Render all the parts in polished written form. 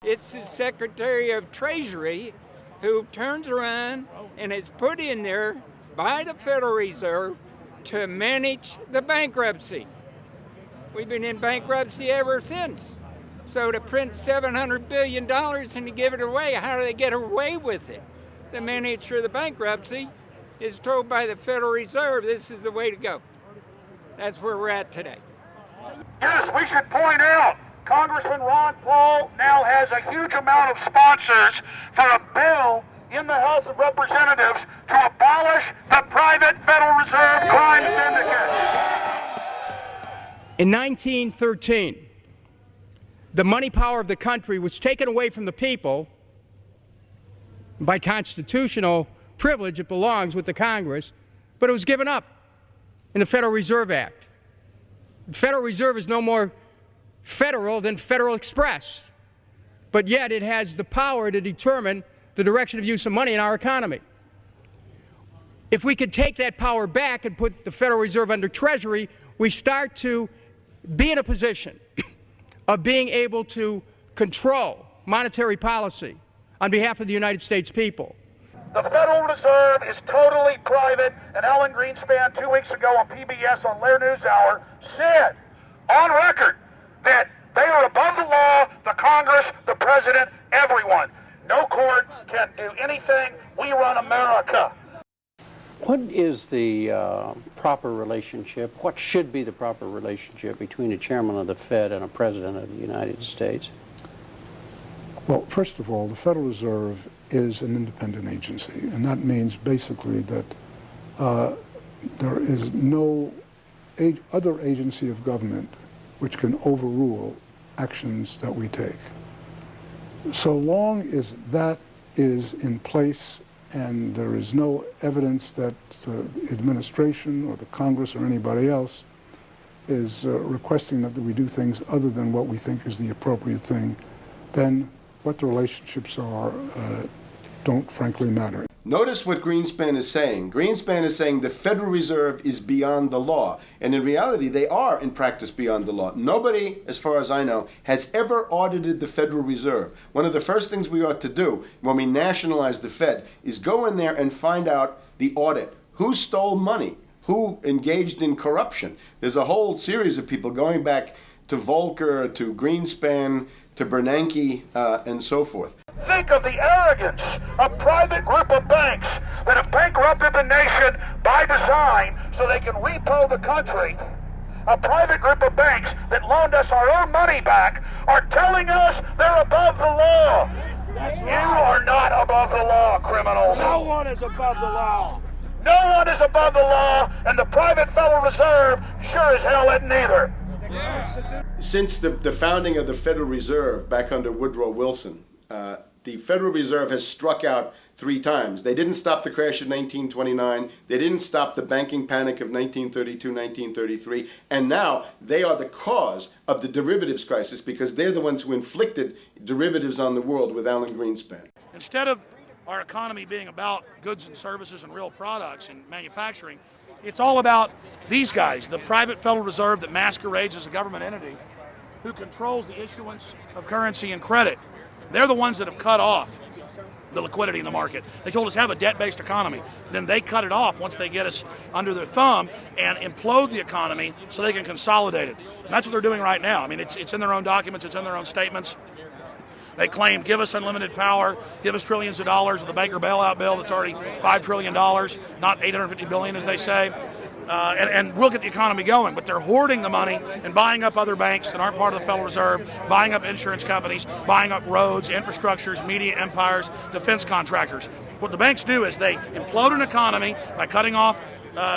It's the Secretary of Treasury who turns around and is put in there by the Federal Reserve to manage the bankruptcy. We've been in bankruptcy ever since. So to print $700 billion and to give it away, how do they get away with it? The manager of the bankruptcy is told by the Federal Reserve this is the way to go. That's where we're at today. Yes, we should point out, Congressman Ron Paul now has a huge amount of sponsors for a bill in the House of Representatives to abolish the private Federal Reserve crime syndicate. In 1913, the money power of the country was taken away from the people. By constitutional privilege, it belongs with the Congress, but it was given up in the Federal Reserve Act. The Federal Reserve is no more federal than Federal Express, but yet it has the power to determine the direction of use of money in our economy. If we could take that power back and put the Federal Reserve under Treasury, we start to be in a position of being able to control monetary policy on behalf of the United States people. The Federal Reserve is totally private, and Alan Greenspan 2 weeks ago on PBS on Lair NewsHour said on record that they are above the law, the Congress, the President, everyone. No court can do anything. We run America. What is the proper relationship, what should be the proper relationship between a chairman of the Fed and a president of the United States? Well, first of all, the Federal Reserve is an independent agency, and that means basically that there is no other agency of government which can overrule actions that we take. So long as that is in place and there is no evidence that the administration or the Congress or anybody else is requesting that we do things other than what we think is the appropriate thing, then what the relationships are don't frankly matter. Notice what Greenspan is saying. Greenspan is saying the Federal Reserve is beyond the law. And in reality, they are in practice beyond the law. Nobody, as far as I know, has ever audited the Federal Reserve. One of the first things we ought to do when we nationalize the Fed is go in there and find out the audit. Who stole money? Who engaged in corruption? There's a whole series of people going back to Volcker, to Greenspan, to Bernanke, and so forth. Think of the arrogance of private group of banks that have bankrupted the nation by design so they can repo the country. A private group of banks that loaned us our own money back are telling us they're above the law. You are not above the law, criminals. No one is above the law. No one is above the law, and the private Federal Reserve sure as hell isn't either. Since the founding of the Federal Reserve back under Woodrow Wilson, the Federal Reserve has struck out 3 times. They didn't stop the crash of 1929. They didn't stop the banking panic of 1932, 1933. And now they are the cause of the derivatives crisis because they're the ones who inflicted derivatives on the world with Alan Greenspan. Instead of our economy being about goods and services and real products and manufacturing, it's all about these guys, the private Federal Reserve that masquerades as a government entity who controls the issuance of currency and credit. They're the ones that have cut off the liquidity in the market. They told us have a debt-based economy. Then they cut it off once they get us under their thumb and implode the economy so they can consolidate it. And that's what they're doing right now. I mean, it's in their own documents, it's in their own statements. They claim, give us unlimited power, give us trillions of dollars of the Baker bailout bill that's already $5 trillion, not $850 billion as they say. And we'll get the economy going, but they're hoarding the money and buying up other banks that aren't part of the Federal Reserve, buying up insurance companies, buying up roads, infrastructures, media empires, defense contractors. What the banks do is they implode an economy by cutting off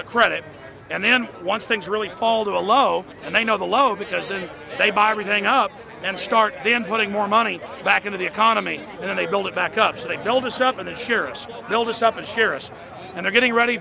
credit, and then once things really fall to a low, and they know the low because then they buy everything up and start then putting more money back into the economy, and then they build it back up. So they build us up and then shear us, build us up and shear us. And they're getting ready.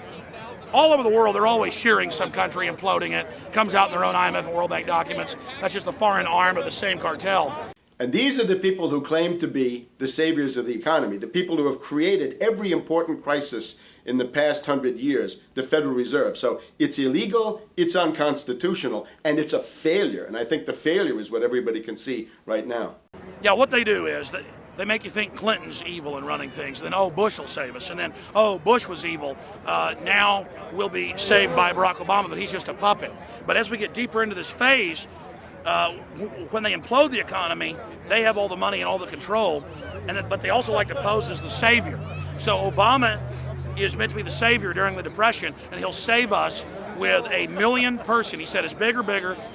All over the world, they're always shearing some country, imploding it. Comes out in their own IMF and World Bank documents. That's just the foreign arm of the same cartel. And these are the people who claim to be the saviors of the economy, the people who have created every important crisis in the past 100 years, the Federal Reserve. So it's illegal, it's unconstitutional, and it's a failure. And I think the failure is what everybody can see right now. Yeah, what they do is they make you think Clinton's evil and running things. Then, oh, Bush will save us. And then, oh, Bush was evil. Now we'll be saved by Barack Obama, but he's just a puppet. But as we get deeper into this phase, when they implode the economy, they have all the money and all the control. But they also like to pose as the savior. So Obama is meant to be the savior during the Depression, and he'll save us with a 1 million person, he said, is bigger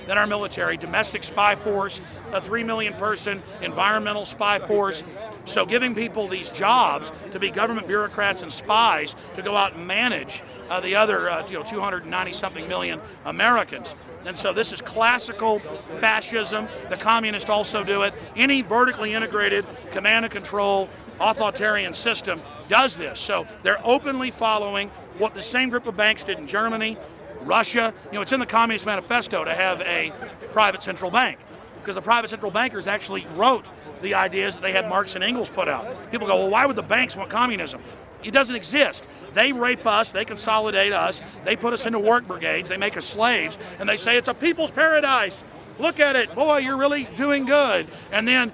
than our military, domestic spy force, a 3 million person environmental spy force. So giving people these jobs to be government bureaucrats and spies to go out and manage the other 290 something million Americans. And so this is classical fascism. The communists also do it. Any vertically integrated command and control authoritarian system does this. So they're openly following what the same group of banks did in Germany, Russia. It's in the Communist Manifesto to have a private central bank, because the private central bankers actually wrote the ideas that they had Marx and Engels put out. People go, well, why would the banks want communism? It doesn't exist. They rape us, they consolidate us, they put us into work brigades, they make us slaves, and they say it's a people's paradise. Look at it, boy, you're really doing good. And then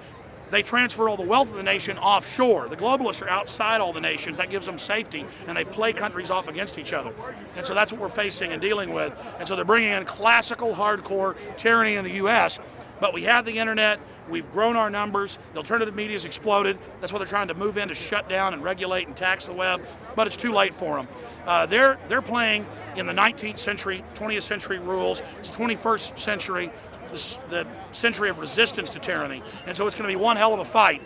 they transfer all the wealth of the nation offshore. The globalists are outside all the nations. That gives them safety, and they play countries off against each other. And so that's what we're facing and dealing with. And so they're bringing in classical, hardcore tyranny in the U.S., but we have the internet. We've grown our numbers. The alternative media has exploded. That's what they're trying to move in to shut down and regulate and tax the web, but it's too late for them. They're playing in the 19th century, 20th century rules. It's 21st century, the century of resistance to tyranny. And so it's going to be one hell of a fight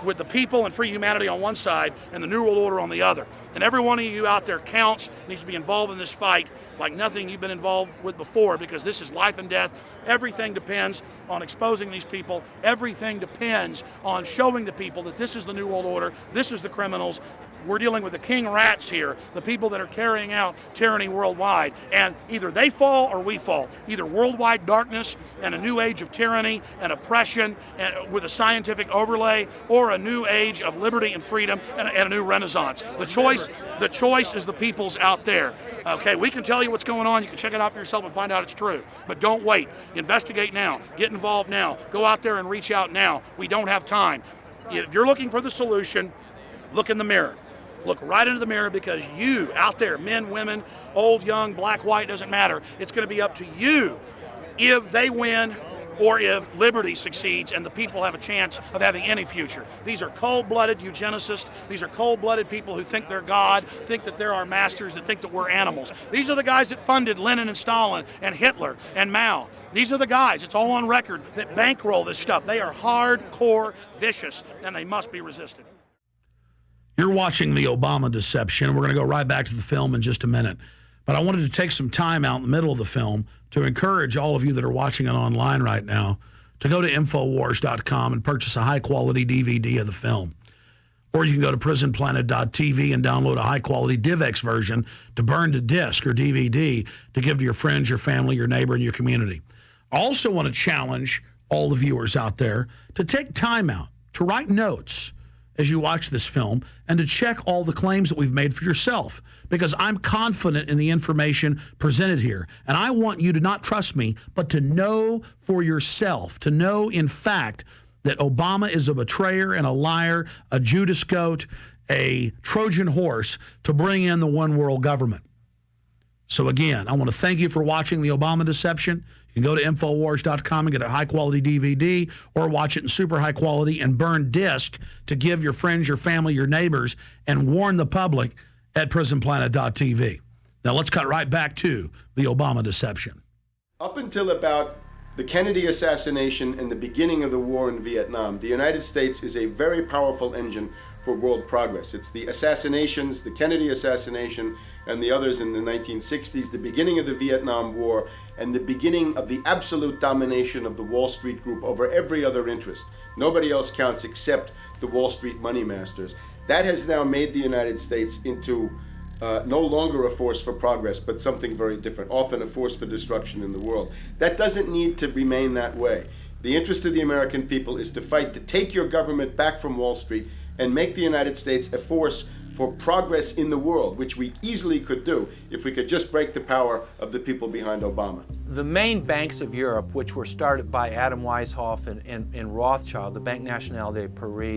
with the people and free humanity on one side and the New World Order on the other. And every one of you out there counts, needs to be involved in this fight like nothing you've been involved with before, because this is life and death. Everything depends on exposing these people. Everything depends on showing the people that this is the New World Order, this is the criminals. We're dealing with the king rats here, the people that are carrying out tyranny worldwide. And either they fall or we fall. Either worldwide darkness and a new age of tyranny and oppression and with a scientific overlay, or a new age of liberty and freedom and a new renaissance. The choice is the people's out there. Okay, we can tell you what's going on. You can check it out for yourself and find out it's true. But don't wait. Investigate now. Get involved now. Go out there and reach out now. We don't have time. If you're looking for the solution, look in the mirror. Look right into the mirror, because you out there, men, women, old, young, black, white, doesn't matter. It's going to be up to you if they win or if liberty succeeds and the people have a chance of having any future. These are cold-blooded eugenicists. These are cold-blooded people who think they're God, think that they're our masters, that think that we're animals. These are the guys that funded Lenin and Stalin and Hitler and Mao. These are the guys, it's all on record, that bankroll this stuff. They are hardcore vicious, and they must be resisted. You're watching the Obama deception. We're going to go right back to the film in just a minute. But I wanted to take some time out in the middle of the film to encourage all of you that are watching it online right now to go to Infowars.com and purchase a high-quality DVD of the film. Or you can go to prisonplanet.tv and download a high-quality DivX version to burn to disc or DVD to give to your friends, your family, your neighbor, and your community. I also want to challenge all the viewers out there to take time out to write notes as you watch this film and to check all the claims that we've made for yourself, because I'm confident in the information presented here. And I want you to not trust me, but to know for yourself, to know in fact that Obama is a betrayer and a liar, a Judas goat, a Trojan horse to bring in the one world government. So again, I want to thank you for watching the Obama deception. You can go to Infowars.com and get a high-quality DVD, or watch it in super high quality and burn disc to give your friends, your family, your neighbors, and warn the public at prisonplanet.tv. Now let's cut right back to the Obama deception. Up until about the Kennedy assassination and the beginning of the war in Vietnam, the United States is a very powerful engine for world progress. It's the assassinations, the Kennedy assassination, and the others in the 1960s, the beginning of the Vietnam War, and the beginning of the absolute domination of the Wall Street group over every other interest. Nobody else counts except the Wall Street money masters. That has now made the United States into no longer a force for progress, but something very different, often a force for destruction in the world. That doesn't need to remain that way. The interest of the American people is to fight to take your government back from Wall Street, and make the United States a force for progress in the world, which we easily could do if we could just break the power of the people behind Obama. The main banks of Europe, which were started by Adam Weishaupt and Rothschild, the Banque Nationale de Paris,